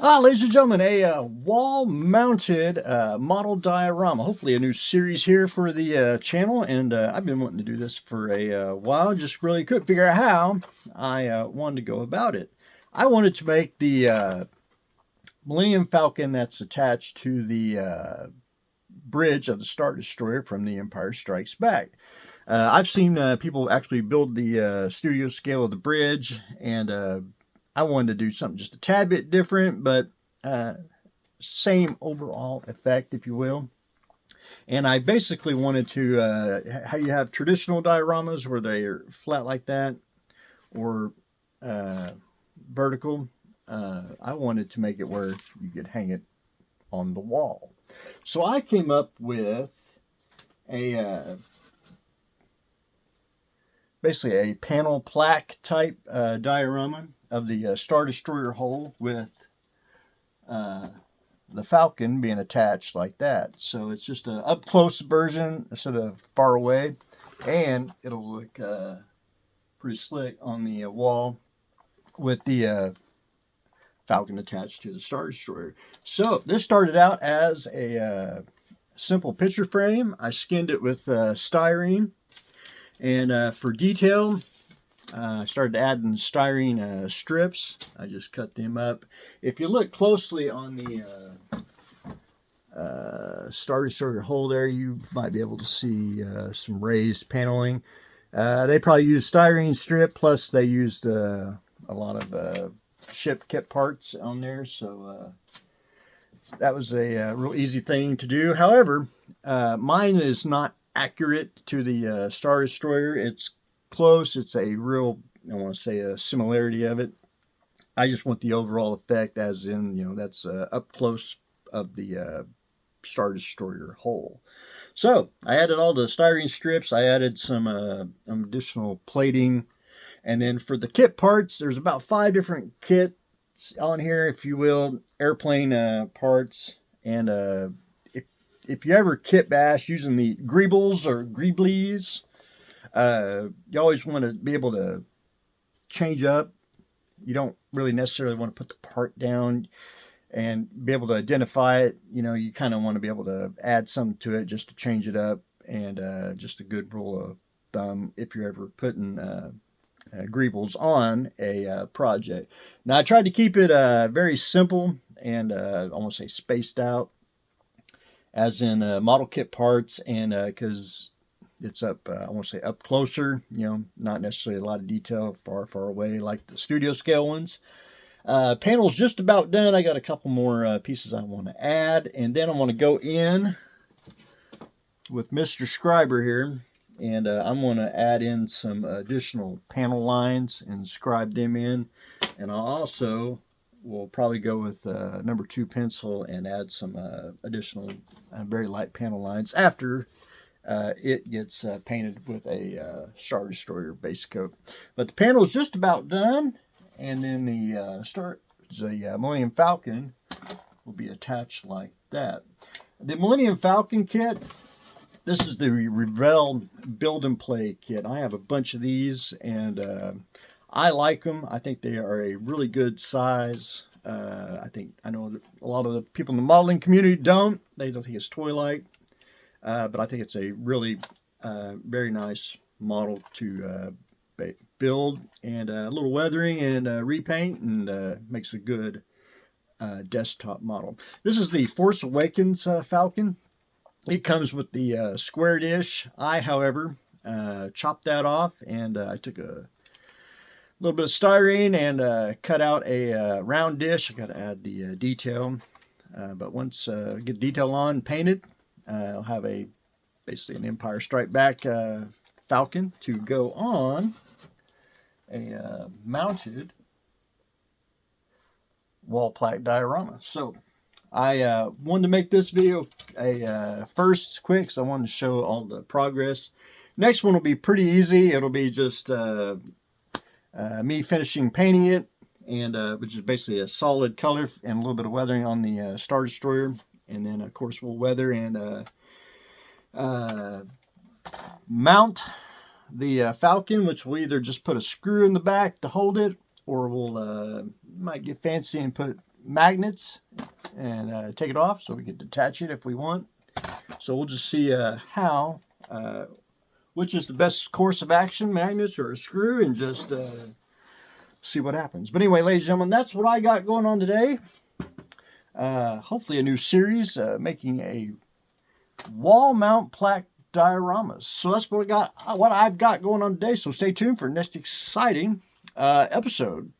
Ladies and gentlemen, a wall-mounted model diorama. Hopefully, a new series here for the channel, and I've been wanting to do this for a while. Just really couldn't figure out how I wanted to go about it. I wanted to make the Millennium Falcon that's attached to the bridge of the Star Destroyer from The Empire Strikes Back. I've seen people actually build the studio scale of the bridge, and I wanted to do something just a tad bit different, but uh, same overall effect, if you will. And I basically wanted to, how you have traditional dioramas where they are flat like that or uh, vertical. I wanted to make it where you could hang it on the wall. So I came up with a basically a panel plaque type diorama of the Star Destroyer hull with uh, the Falcon being attached like that. So it's just an up close version instead of far away, and it'll look pretty slick on the wall with the Falcon attached to the Star Destroyer. So this started out as a simple picture frame. I skinned it with styrene, and for detail, I started adding styrene strips. I just cut them up. If you look closely on the Star Destroyer hull there, you might be able to see some raised paneling. They probably used styrene strip, plus they used a lot of ship kit parts on there, so that was a real easy thing to do. However, mine is not accurate to the Star Destroyer. It's close. It's a real, I want to say, a similarity of it. I just want the overall effect, as in, that's up close of the Star Destroyer hull. So I added all the styrene strips. I added some additional plating. And then for the kit parts, there's about 5 different kits on here, if you will, airplane parts. And if you ever kit bash using the greebles or greeblies, you always want to be able to change up. You don't really necessarily want to put the part down and be able to identify it. You kind of want to be able to add something to it just to change it up. And just a good rule of thumb if you're ever putting greebles on a project. Now, I tried to keep it very simple and I want to say spaced out, as in model kit parts, and because it's up, I want to say up closer, not necessarily a lot of detail far, far away like the studio scale ones. Panel's just about done. I got a couple more pieces I want to add, and then I want to go in with Mr. Scriber here, and I'm going to add in some additional panel lines and scribe them in, and I'll also will probably go with number 2 pencil and add some additional very light panel lines after it gets painted with a Star Destroyer base coat. But the panel is just about done, and then the Millennium Falcon will be attached like that. The Millennium Falcon kit, this is the Revell Build and Play kit. I have a bunch of these, and I like them. I think they are a really good size. I know that a lot of the people in the modeling community don't. They don't think it's toy-like. But I think it's a really very nice model to build, and a little weathering and repaint, and makes a good desktop model. This is the Force Awakens Falcon. It comes with the square dish. I, however, chopped that off, and I took a little bit of styrene and cut out a round dish. I got to add the detail, but once get detail on, painted, I'll have basically an Empire Strike Back Falcon to go on a mounted wall plaque diorama. So I wanted to make this video a first quick, because I wanted to show all the progress. Next one will be pretty easy. It'll be just me finishing painting it, and which is basically a solid color and a little bit of weathering on the Star Destroyer. And then, of course, we'll weather and mount the Falcon, which will either just put a screw in the back to hold it, or we'll might get fancy and put magnets and take it off so we can detach it if we want. So we'll just see which is the best course of action, magnets or a screw, and just see what happens. But anyway, ladies and gentlemen, that's what I got going on today. Hopefully a new series, making a wall mount plaque dioramas. So that's what I've got going on today. So stay tuned for next exciting episode.